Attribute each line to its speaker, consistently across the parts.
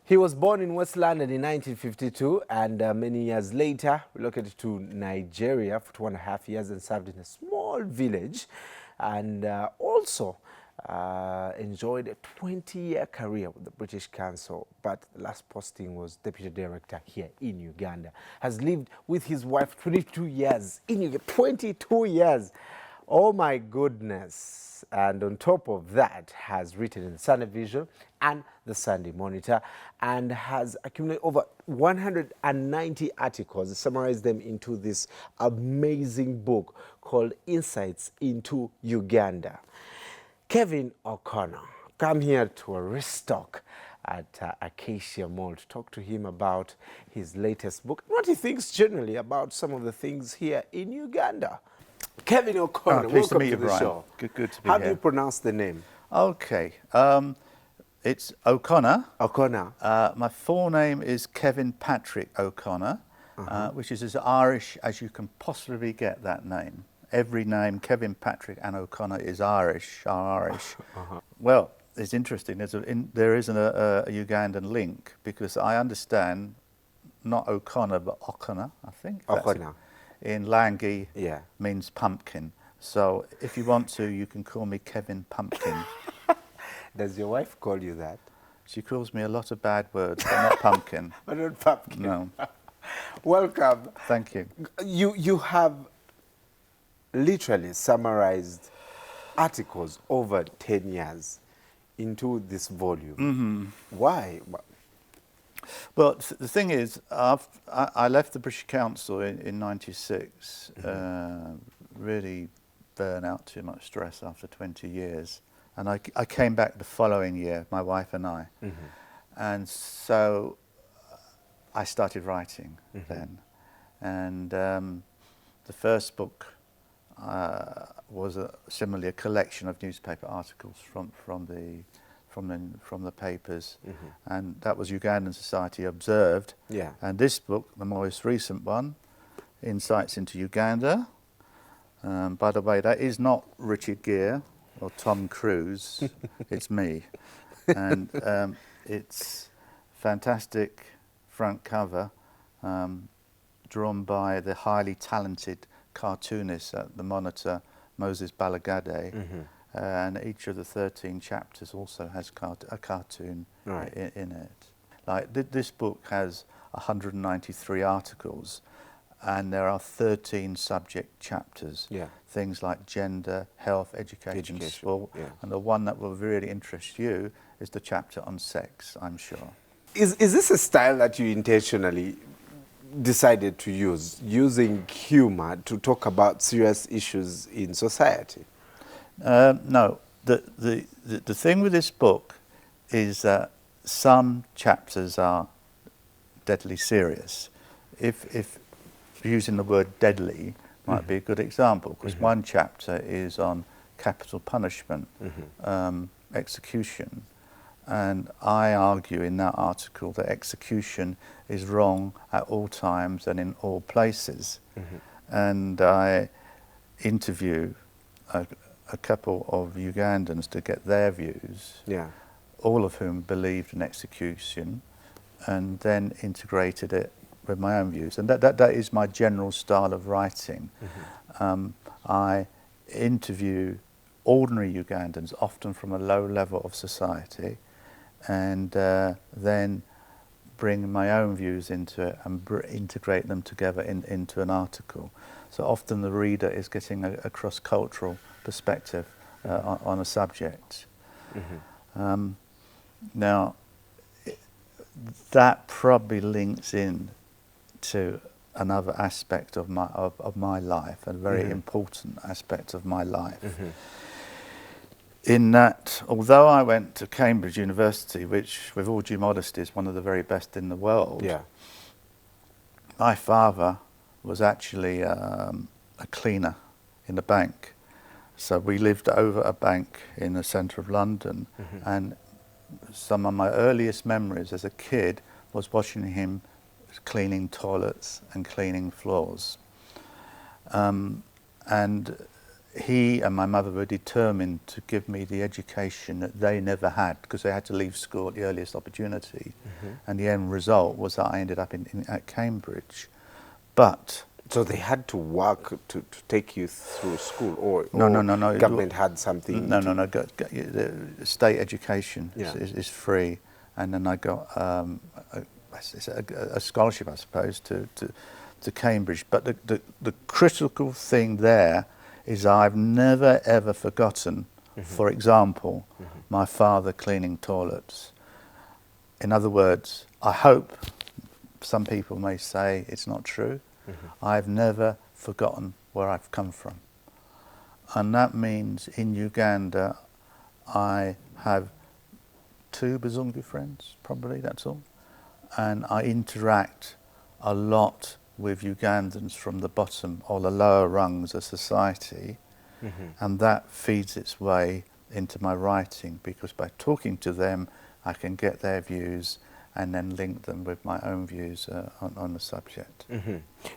Speaker 1: He was born in West London in 1952, and many years later relocated to Nigeria for 2.5 years and served in a small village, and also enjoyed a 20-year career with the British Council, but the last posting was Deputy Director here in Uganda. Has lived with his wife 22 years in Uganda, 22 years. Oh my goodness. And on top of that, has written in the Sunday Vision and the Sunday Monitor, and has accumulated over 190 articles, summarized them into this amazing book called Insights into Uganda. Kevin O'Connor, come here to a restock at Acacia Mall to talk to him about his latest book, what he thinks generally about some of the things here in Uganda. Kevin O'Connor, welcome to the show.
Speaker 2: Good to be
Speaker 1: How
Speaker 2: here.
Speaker 1: do you pronounce the name?
Speaker 2: Okay, it's O'Connor.
Speaker 1: O'Connor.
Speaker 2: My full name is Kevin Patrick O'Connor, which is as Irish as you can possibly get that name. Every name, Kevin Patrick and O'Connor, is Irish. Well, it's interesting. There is a Ugandan link, because I understand not O'Connor but O'Connor, I think.
Speaker 1: O'Connor.
Speaker 2: In Langi,
Speaker 1: Yeah.
Speaker 2: means pumpkin. So if you want to, you can call me Kevin Pumpkin.
Speaker 1: Does your wife call you that?
Speaker 2: She calls me a lot of bad words, but not pumpkin.
Speaker 1: But not pumpkin.
Speaker 2: No.
Speaker 1: Welcome.
Speaker 2: Thank you.
Speaker 1: You have literally summarized articles over 10 years into this volume.
Speaker 2: Mm-hmm.
Speaker 1: Why?
Speaker 2: Well, the thing is, I left the British Council in '96, really burnt out, too much stress after 20 years. And I came back the following year, my wife and I. And so I started writing then. And the first book was similarly a collection of newspaper articles from the papers, and that was Ugandan Society Observed.
Speaker 1: Yeah.
Speaker 2: And this book, the most recent one, Insights into Uganda. By the way, that is not Richard Gere or Tom Cruise, it's me. And it's fantastic front cover, drawn by the highly talented cartoonist at the Monitor, Moses Balagade. And each of the 13 chapters also has a cartoon in it. Like this book has 193 articles, and there are 13 subject chapters.
Speaker 1: Yeah.
Speaker 2: Things like gender, health, education, sport.
Speaker 1: Yeah.
Speaker 2: And the one that will really interest you is the chapter on sex, I'm sure.
Speaker 1: Is this a style that you intentionally decided to use, using humor to talk about serious issues in society?
Speaker 2: No, the thing with this book is that some chapters are deadly serious. If using the word deadly might be a good example, because one chapter is on capital punishment, execution, and I argue in that article that execution is wrong at all times and in all places. And I interview a couple of Ugandans to get their views, all of whom believed in execution, and then integrated it with my own views. And that is my general style of writing. I interview ordinary Ugandans, often from a low level of society, and then bring my own views into it and integrate them together into an article. So often the reader is getting a cross-cultural perspective on a subject. Now, that probably links in to another aspect of my life, a very important aspect of my life. In that, although I went to Cambridge University, which, with all due modesty, is one of the very best in the world, my father was actually a cleaner in a bank. So we lived over a bank in the centre of London, and some of my earliest memories as a kid was watching him cleaning toilets and cleaning floors. And he and my mother were determined to give me the education that they never had, because they had to leave school at the earliest opportunity. And the end result was that I ended up at Cambridge. But
Speaker 1: So they had to work to take you through school, or
Speaker 2: no.
Speaker 1: Government had something.
Speaker 2: No. The state education is free, and then I got a scholarship, I suppose, to Cambridge. But the critical thing there is I've never ever forgotten, for example, my father cleaning toilets. In other words, I hope some people may say it's not true. I've never forgotten where I've come from. And that means in Uganda I have 2 Bazungu friends, probably, that's all. And I interact a lot with Ugandans from the bottom or the lower rungs of society, and that feeds its way into my writing, because by talking to them I can get their views and then link them with my own views on the subject.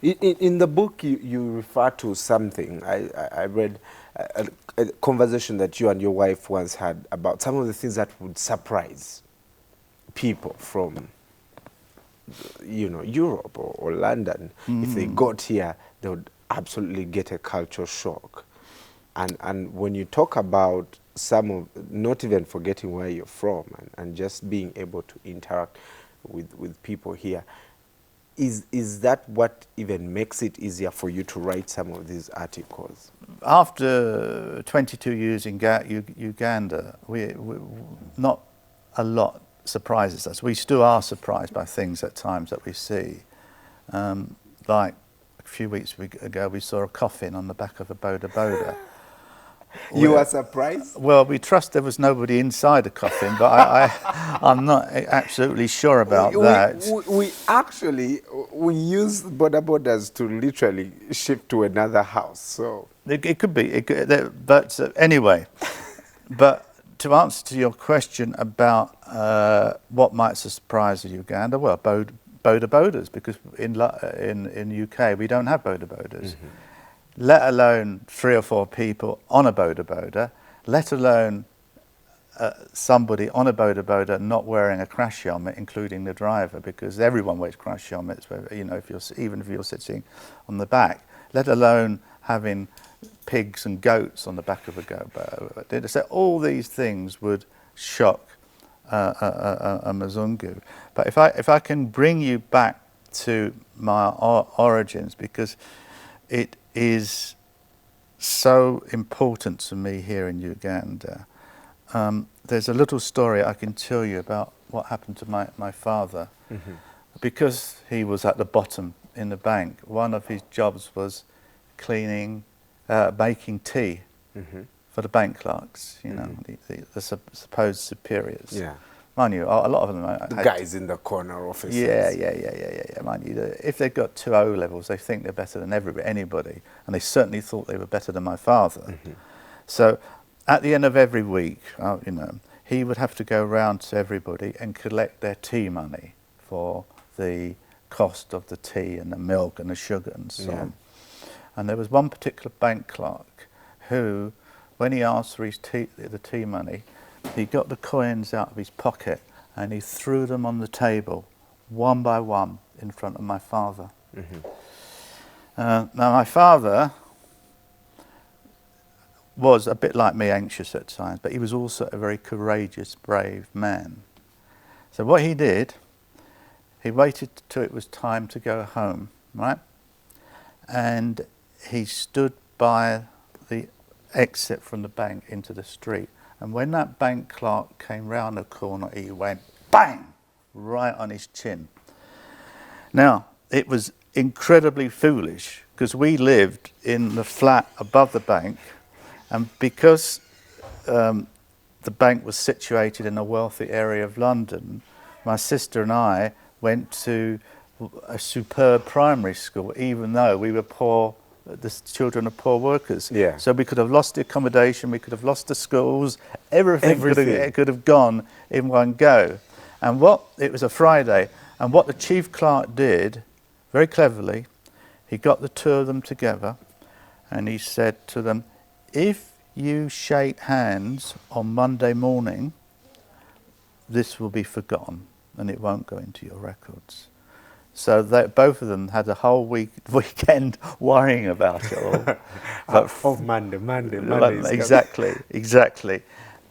Speaker 1: In the book, you refer to something. I read a conversation that you and your wife once had about some of the things that would surprise people from, Europe or London. If they got here, they would absolutely get a culture shock. And when you talk about some of, not even forgetting where you're from and just being able to interact with people here, is that what even makes it easier for you to write some of these articles?
Speaker 2: After 22 years in Uganda, we not a lot surprises us. We still are surprised by things at times that we see. Like a few weeks ago, we saw a coffin on the back of a boda-boda.
Speaker 1: You were surprised?
Speaker 2: Well, we trust there was nobody inside the coffin, but I'm not absolutely sure about that.
Speaker 1: We use boda-bodas to literally ship to another house. So
Speaker 2: It could be, but anyway. But to answer to your question about what might surprise Uganda, well, boda-bodas, because in UK we don't have boda-bodas. Let alone 3 or 4 people on a boda-boda, let alone somebody on a boda-boda not wearing a crash helmet, including the driver, because everyone wears crash helmets, even if you're sitting on the back, let alone having pigs and goats on the back of a boda. So all these things would shock a Mzungu. But if I can bring you back to my origins, because it is so important to me here in Uganda. There's a little story I can tell you about what happened to my father. Because he was at the bottom in the bank, one of his jobs was cleaning, making tea for the bank clerks, the supposed superiors.
Speaker 1: yeah,
Speaker 2: Mind you, a lot of them
Speaker 1: the guys in the corner offices.
Speaker 2: Yeah. Mind you, if they've got 2 O levels, they think they're better than anybody, and they certainly thought they were better than my father. So, at the end of every week, he would have to go around to everybody and collect their tea money for the cost of the tea and the milk and the sugar and so on. And there was one particular bank clerk who, when he asked for the tea money, he got the coins out of his pocket and he threw them on the table, one by one, in front of my father. Now, my father was a bit like me, anxious at times, but he was also a very courageous, brave man. So what he did, he waited till it was time to go home, right? And he stood by the exit from the bank into the street. And when that bank clerk came round the corner, he went bang, right on his chin. Now, it was incredibly foolish, because we lived in the flat above the bank, and because the bank was situated in a wealthy area of London, my sister and I went to a superb primary school, even though we were poor, the children of poor workers.
Speaker 1: Yeah.
Speaker 2: So we could have lost the accommodation, we could have lost the schools, everything. Could have gone in one go. And it was a Friday, and what the chief clerk did, very cleverly, he got the 2 of them together, and he said to them, if you shake hands on Monday morning, this will be forgotten and it won't go into your records. So both of them had a whole weekend worrying about it all.
Speaker 1: But Monday is
Speaker 2: Exactly.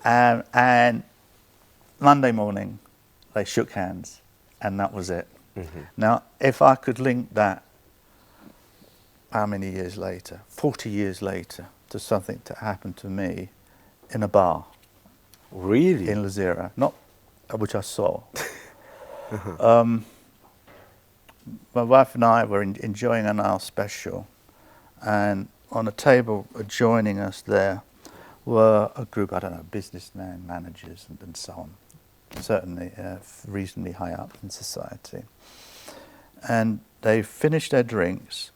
Speaker 2: And Monday morning, they shook hands, and that was it.
Speaker 1: Mm-hmm.
Speaker 2: Now, if I could link that, how many years later, 40 years later, to something that happened to me in a bar.
Speaker 1: Really?
Speaker 2: In Lazira, not which I saw. My wife and I were enjoying an hour special, and on a table adjoining us there were a group, I don't know, businessmen, managers, and so on, certainly reasonably high up in society. And they finished their drinks,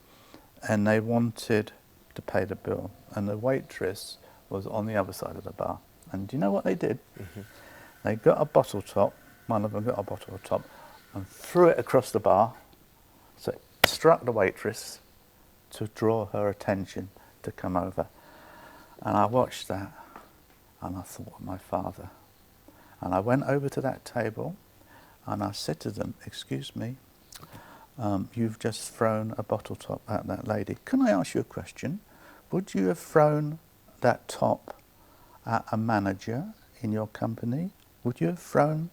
Speaker 2: and they wanted to pay the bill, and the waitress was on the other side of the bar. And do you know what they did? Mm-hmm. They got a bottle top, one of them got a bottle top, and threw it across the bar, so it struck the waitress to draw her attention to come over. And I watched that, and I thought of my father. And I went over to that table, and I said to them, "Excuse me, you've just thrown a bottle top at that lady. Can I ask you a question? Would you have thrown that top at a manager in your company? Would you have thrown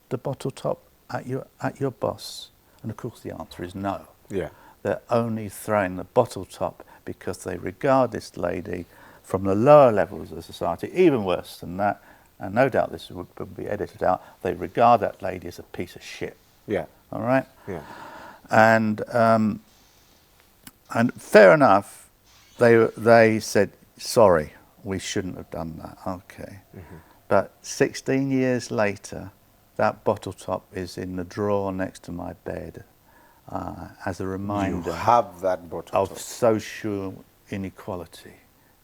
Speaker 2: the bottle top at your boss?" And of course the answer is no.
Speaker 1: Yeah.
Speaker 2: They're only throwing the bottle top because they regard this lady from the lower levels of society, even worse than that, and no doubt this would be edited out, they regard that lady as a piece of shit.
Speaker 1: Yeah.
Speaker 2: All right?
Speaker 1: Yeah.
Speaker 2: And fair enough, they said, "Sorry, we shouldn't have done that." Okay. Mm-hmm. But 16 years later, that bottle top is in the drawer next to my bed as a reminder
Speaker 1: you have that bottle
Speaker 2: of
Speaker 1: top.
Speaker 2: social inequality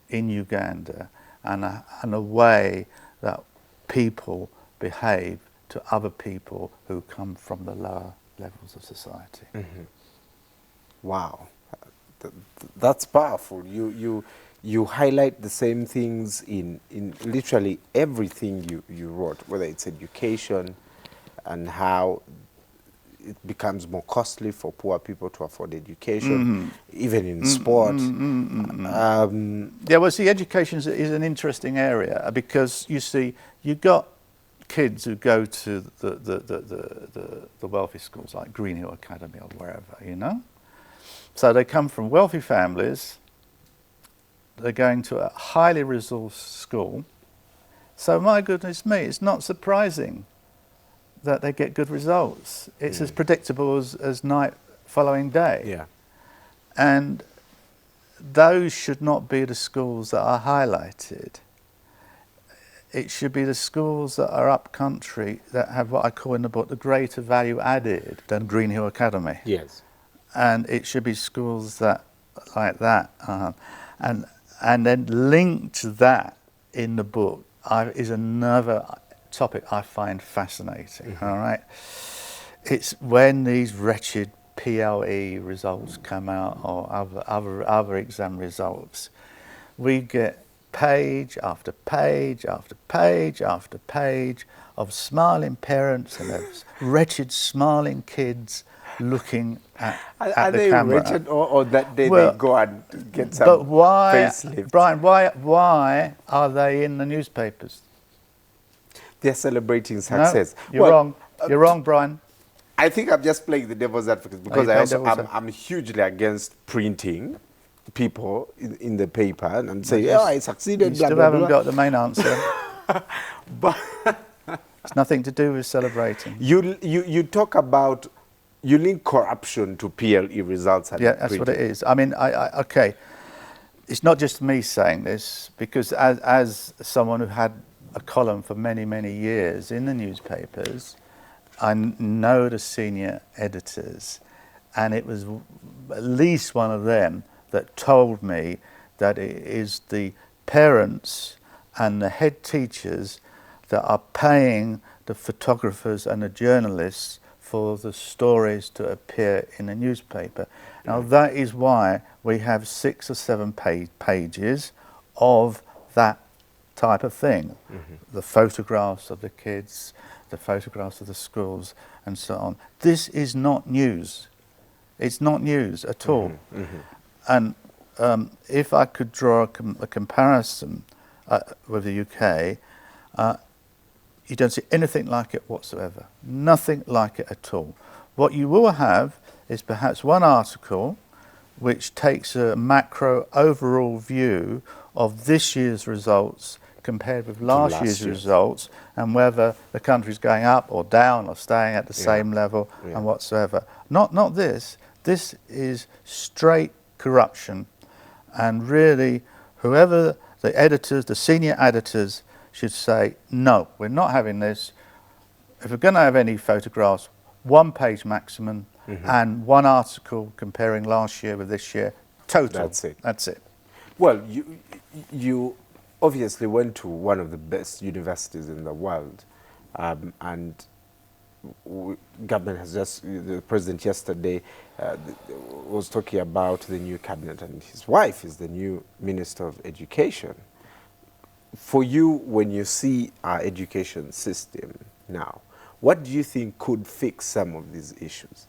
Speaker 2: in Uganda and a way that people behave to other people who come from the lower levels of society.
Speaker 1: Mm-hmm. Wow, that's powerful. You highlight the same things in literally everything you wrote, whether it's education and how it becomes more costly for poor people to afford education, even in sport.
Speaker 2: Yeah, well, see, education is an interesting area because you see, you got kids who go to the wealthy schools like Green Hill Academy or wherever, you know. So they come from wealthy families. They're going to a highly resourced school. So my goodness me, it's not surprising that they get good results. It's as predictable as night following day.
Speaker 1: Yeah.
Speaker 2: And those should not be the schools that are highlighted. It should be the schools that are up country that have what I call in the book the greater value added than Green Hill Academy.
Speaker 1: Yes.
Speaker 2: And it should be schools that like that. And then linked to that in the book is another topic I find fascinating. All right, it's when these wretched PLE results come out or other exam results, we get page after page after page after page of smiling parents and those wretched smiling kids looking at the camera. Are they
Speaker 1: wretched or that day they go and get some
Speaker 2: but why,
Speaker 1: facelift?
Speaker 2: Brian, why are they in the newspapers?
Speaker 1: They're celebrating success.
Speaker 2: No, you're wrong. You're wrong, Brian.
Speaker 1: I think I'm just playing the devil's advocate because I'm hugely against printing people in the paper and say, "Oh, I succeeded."
Speaker 2: You still haven't got the main answer.
Speaker 1: But
Speaker 2: it's nothing to do with celebrating.
Speaker 1: You talk about, you link corruption to PLE results. And
Speaker 2: yeah, that's what it is. I mean, okay, it's not just me saying this because as someone who had a column for many years in the newspapers, I know the senior editors, and it was at least one of them that told me that it is the parents and the head teachers that are paying the photographers and the journalists for the stories to appear in the newspaper. Now that is why we have 6 or 7 pages of that type of thing. The photographs of the kids, the photographs of the schools, and so on. This is not news. It's not news at all. And if I could draw a comparison with the UK, you don't see anything like it whatsoever. Nothing like it at all. What you will have is perhaps one article which takes a macro overall view of this year's results compared with last year's results, and whether the country's going up or down or staying at the same level and whatsoever. Not this. This is straight corruption, and really whoever the editors, the senior editors, should say, no, we're not having this. If we're going to have any photographs, one page maximum, and one article comparing last year with this year, total.
Speaker 1: That's it.
Speaker 2: That's it.
Speaker 1: Well, you obviously went to one of the best universities in the world, and government has just, the president yesterday was talking about the new cabinet, and his wife is the new Minister of Education. For you, when you see our education system now, what do you think could fix some of these issues?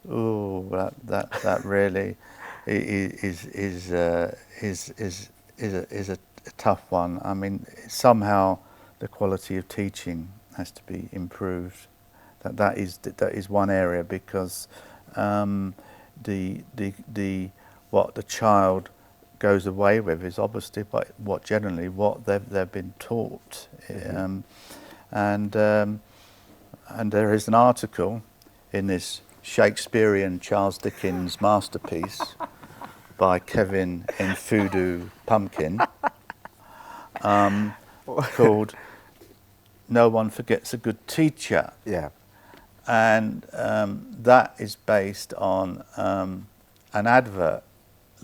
Speaker 2: Oh, that really is a tough one. I mean, somehow the quality of teaching has to be improved. That is one area, because what the child goes away with is obviously what they've been taught. And there is an article in this Shakespearean Charles Dickens masterpiece by Kevin Nfudu Pumpkin called "No One Forgets a Good Teacher."
Speaker 1: Yeah.
Speaker 2: And that is based on an advert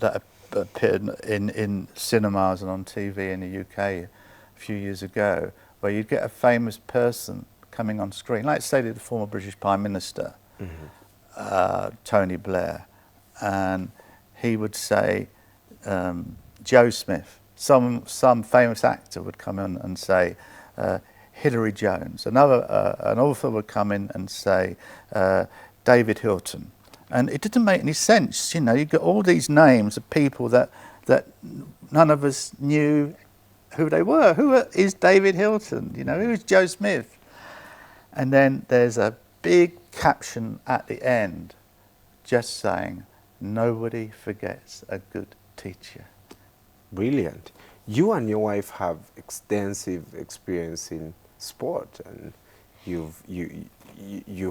Speaker 2: that appeared in cinemas and on TV in the UK a few years ago, where you'd get a famous person coming on screen, like say the former British Prime Minister, Tony Blair, and he would say, Joe Smith, some famous actor would come in and say, Hilary Jones. An author would come in and say, David Hilton. And it didn't make any sense, you know. You got all these names of people that none of us knew who they were. Who is David Hilton? You know, who is Joe Smith? And then there's a big caption at the end, just saying, nobody forgets a good teacher.
Speaker 1: Brilliant. You and your wife have extensive experience in sport, and you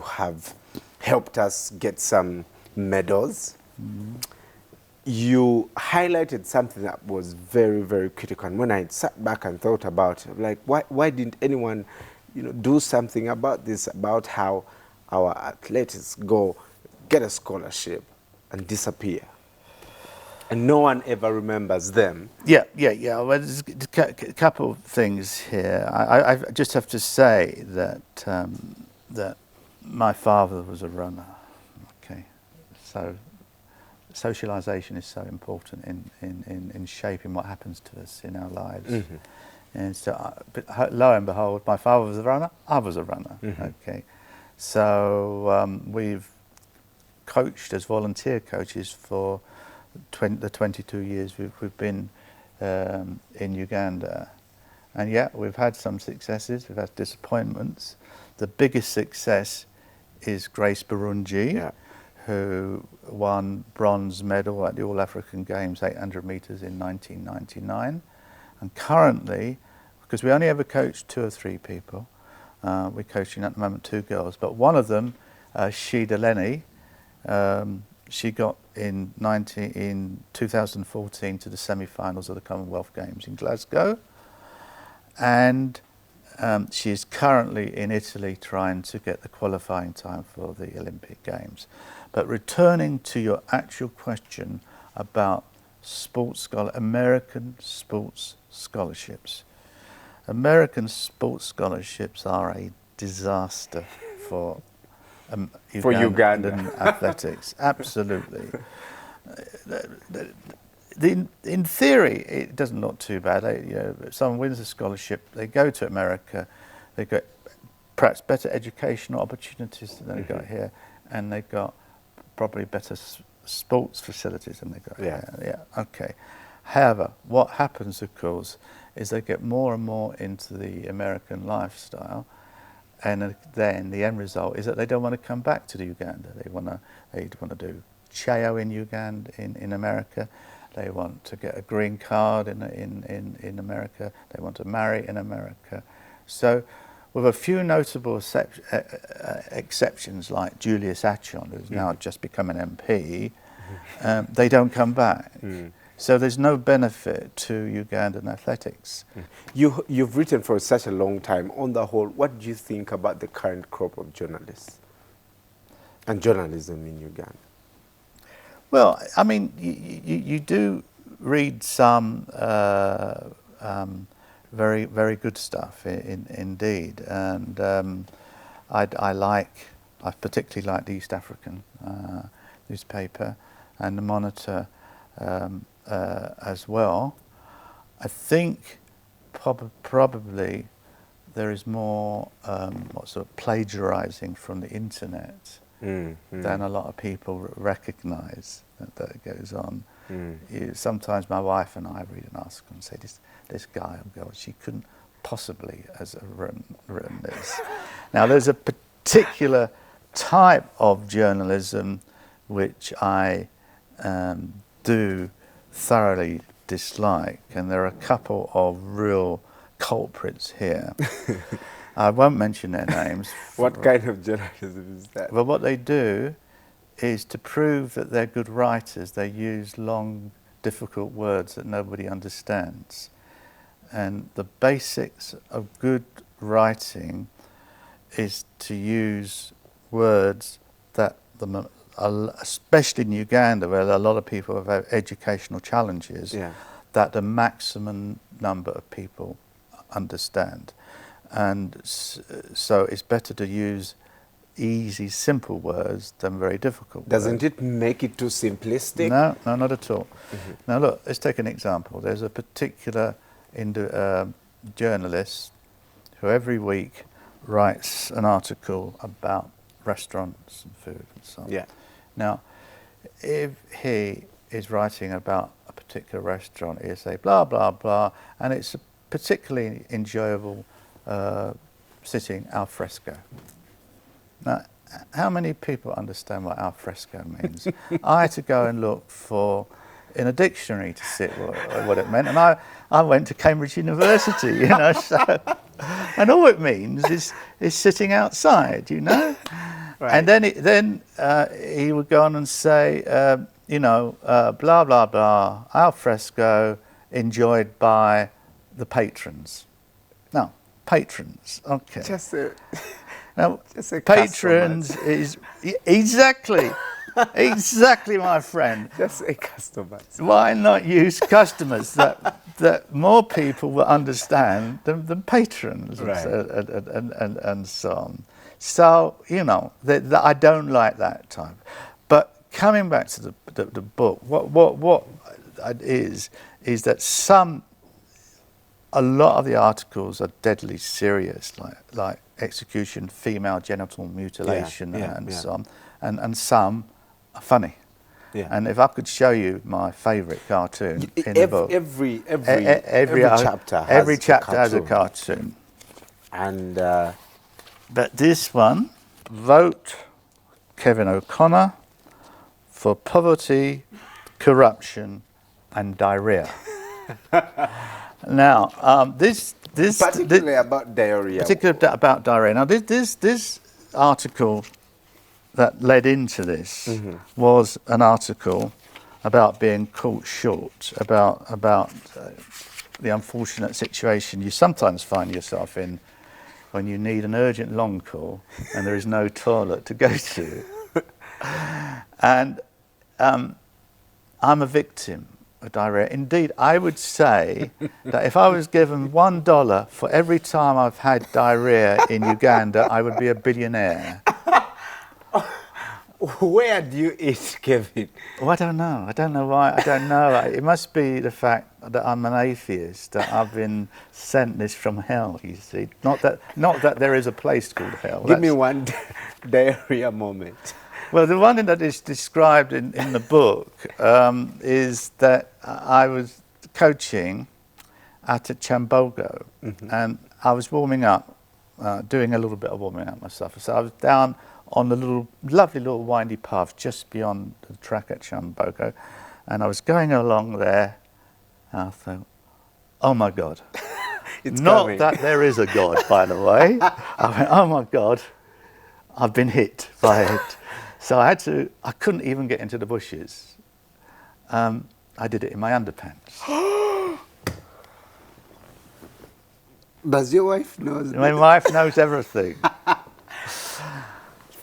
Speaker 1: have helped us get some medals. You highlighted something that was very, very critical. And when I sat back and thought about it, like, why didn't anyone, do something about this, about how our athletes go get a scholarship and disappear, and no one ever remembers them?
Speaker 2: Yeah. Well, there's a couple of things here. I just have to say that that my father was a runner. Okay, so socialization is so important in shaping what happens to us in our lives. And so, lo and behold, my father was a runner, I was a runner. Okay, so we've coached as volunteer coaches for the 22 years we've been in Uganda. And yeah, we've had some successes, we've had disappointments. The biggest success is Grace Burunji, who won bronze medal at the All African Games 800 meters in 1999. And currently, because we only ever coach 2 or 3 people, we're coaching at the moment 2 girls, but one of them, Shida Lenny, she got in 2014 to the semi-finals of the Commonwealth Games in Glasgow, and she is currently in Italy trying to get the qualifying time for the Olympic Games. But returning to your actual question about American sports scholarships. American sports scholarships are a disaster for Ugandan athletics. Absolutely. in theory, it doesn't look too bad. If someone wins a scholarship, they go to America, they get perhaps better educational opportunities than they got here, and they got probably better sports facilities than they got here. Yeah, okay. However, what happens, of course, is they get more and more into the American lifestyle, and then the end result is that they don't want to come back to Uganda. They want to do cheo in Uganda, in America. They want to get a green card in America. They want to marry in America. So, with a few notable exceptions, like Julius Achon, who's now just become an MP, they don't come back. So there's no benefit to Ugandan athletics.
Speaker 1: You've written for such a long time. On the whole, what do you think about the current crop of journalists and journalism in Uganda?
Speaker 2: Well, I mean, you do read some very, very good stuff, indeed, and I particularly like the East African newspaper and the Monitor as well. I think probably there is more sort of plagiarizing from the internet than a lot of people recognise that goes on. Sometimes my wife and I read an article and say, this guy or girl, she couldn't possibly have written this. Now, there's a particular type of journalism which I do thoroughly dislike, and there are a couple of real culprits here. I won't mention their names.
Speaker 1: What kind of journalism is that?
Speaker 2: Well, what they do is, to prove that they're good writers, they use long, difficult words that nobody understands. And the basics of good writing is to use words that, especially in Uganda, where a lot of people have educational challenges, that the maximum number of people understand. And so it's better to use easy, simple words than very difficult
Speaker 1: Doesn't
Speaker 2: words.
Speaker 1: it make it too simplistic?
Speaker 2: No, not at all. Now look, let's take an example. There's a particular journalist who every week writes an article about restaurants and food and so on.
Speaker 1: Yeah.
Speaker 2: Now, if he is writing about a particular restaurant, he'll say blah, blah, blah, and it's a particularly enjoyable sitting al fresco. Now, how many people understand what al fresco means? I had to go and look in a dictionary to see what it meant, and I went to Cambridge University, you know, so, and all it means is sitting outside, you know. Right. And then he would go on and say, blah, blah, blah, al fresco, enjoyed by the patrons. Now, patrons, okay. Now, patrons is exactly, my friend.
Speaker 1: Just say customers.
Speaker 2: Why not use customers that more people will understand than patrons, right, and so on. So, you know, I don't like that type. But coming back to the book, what it is that a lot of the articles are deadly serious, like execution, female genital mutilation, and so on, and some are funny. Yeah. And if I could show you my favourite cartoon in the book,
Speaker 1: every chapter
Speaker 2: has a cartoon.
Speaker 1: And
Speaker 2: but this one, vote Kevin O'Connor for poverty, corruption, and diarrhea. Now, this
Speaker 1: particularly about diarrhea.
Speaker 2: Particularly about diarrhea. Now, this article that led into this was an article about being caught short, about the unfortunate situation you sometimes find yourself in when you need an urgent long call and there is no toilet to go to. And I'm a victim of diarrhea. Indeed, I would say that if I was given $1 for every time I've had diarrhea in Uganda, I would be a billionaire.
Speaker 1: Where do you eat, Kevin?
Speaker 2: Well, I don't know. I don't know why. I don't know. It must be the fact that I'm an atheist, that I've been sent this from hell, you see. Not that there is a place called hell.
Speaker 1: Give me one diarrhea moment.
Speaker 2: Well, the one that is described in the book is that I was coaching at a Chambogo, and I was warming up, doing a little bit of warming up myself. So I was down on the lovely little windy path just beyond the track at Chambogo, and I was going along there, and I thought, oh my God.
Speaker 1: It's
Speaker 2: Not
Speaker 1: coming.
Speaker 2: that there is a God, by the way. I went, oh my God, I've been hit by it. So I couldn't even get into the bushes. I did it in my underpants.
Speaker 1: Does your wife know?
Speaker 2: My wife knows everything.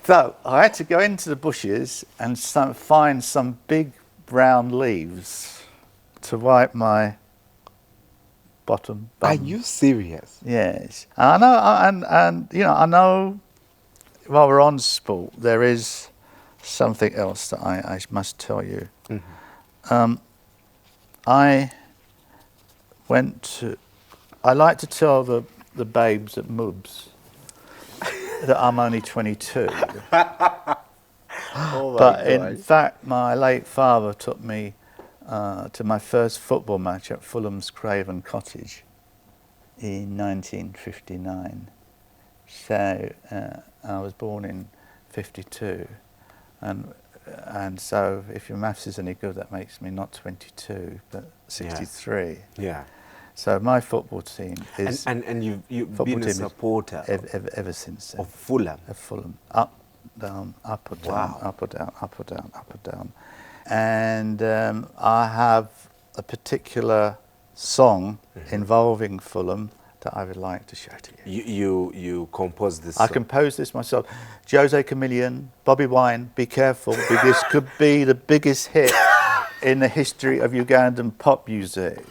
Speaker 2: So I had to go into the bushes and find some big brown leaves to wipe my bottom bum.
Speaker 1: Are you serious?
Speaker 2: Yes. I know, and you know, I know, while we're on sport, there is something else that I must tell you. I like to tell the babes at Mubs that I'm only 22.
Speaker 1: Oh my
Speaker 2: But in
Speaker 1: God.
Speaker 2: fact, my late father took me to my first football match at Fulham's Craven Cottage in 1959. So I was born in 52, and so if your maths is any good, that makes me not 22 but 63.
Speaker 1: Yeah.
Speaker 2: So my football team is
Speaker 1: And you've
Speaker 2: football
Speaker 1: been a
Speaker 2: team is
Speaker 1: supporter
Speaker 2: ever since then.
Speaker 1: of Fulham.
Speaker 2: Of Fulham, up, down, up or down,
Speaker 1: Wow.
Speaker 2: up or down, up or down, up or down. And I have a particular song involving Fulham that I would like to show to you.
Speaker 1: You composed this
Speaker 2: I
Speaker 1: song.
Speaker 2: composed this myself. Jose Chameleon, Bobby Wine, be careful, because this could be the biggest hit in the history of Ugandan pop music.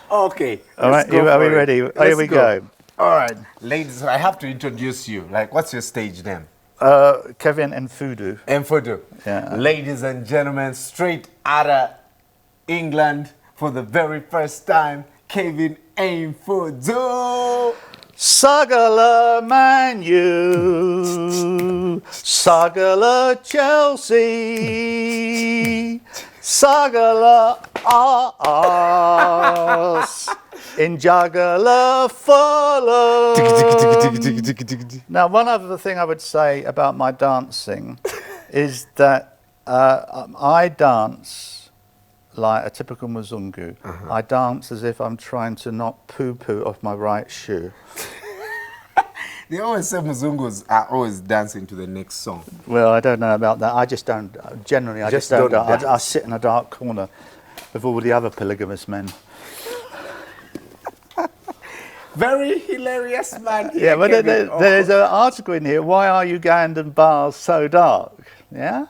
Speaker 1: Okay.
Speaker 2: All right, are we ready? Here we go.
Speaker 1: All right. Ladies, I have to introduce you. Like, what's your stage name?
Speaker 2: Kevin and Fudu.
Speaker 1: Enfodu.
Speaker 2: Yeah.
Speaker 1: Ladies and gentlemen, straight out of England for the very first time, Kevin Enfodu.
Speaker 2: Sagala Man U, Sagala Chelsea, Sagala Ars, Injagala Fulham. Now, one other thing I would say about my dancing is that I dance like a typical Mzungu. I dance as if I'm trying to knock poo-poo off my right shoe.
Speaker 1: They always say Mzungus are always dancing to the next song.
Speaker 2: Well, I don't know about that. I just don't, generally, I just don't dance. I sit in a dark corner with all the other polygamous men.
Speaker 1: Very hilarious man.
Speaker 2: Yeah, but there's an article in here, why are Ugandan bars so dark? Yeah?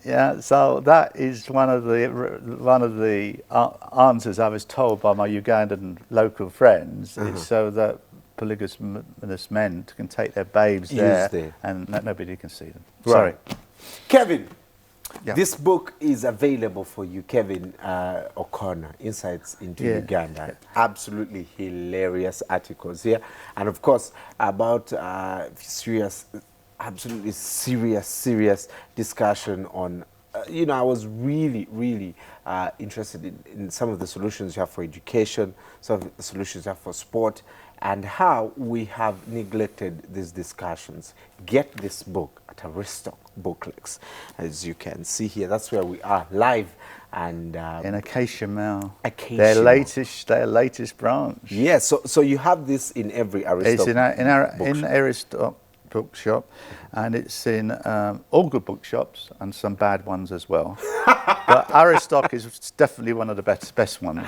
Speaker 2: Yeah, so that is one of the answers I was told by my Ugandan local friends. It's so that polygamous men can take their babes there and nobody can see them.
Speaker 1: Right.
Speaker 2: Sorry.
Speaker 1: Kevin,
Speaker 2: Yeah.
Speaker 1: this book is available for you, Kevin O'Connor, Insights into Uganda. Absolutely hilarious articles here. And of course, about absolutely serious discussion on, you know, I was really interested in some of the solutions you have for education, some of the solutions you have for sport, and how we have neglected these discussions. Get this book at Aristoc Booklets, as you can see here. That's where we are live, and
Speaker 2: In Acacia Mall.
Speaker 1: Acacia
Speaker 2: Their
Speaker 1: Mall.
Speaker 2: latest branch.
Speaker 1: yeah. So you have this in every Aristoc.
Speaker 2: It's in Aristoc bookshop, and it's in all good bookshops and some bad ones as well. But Aristoc is definitely one of the best ones.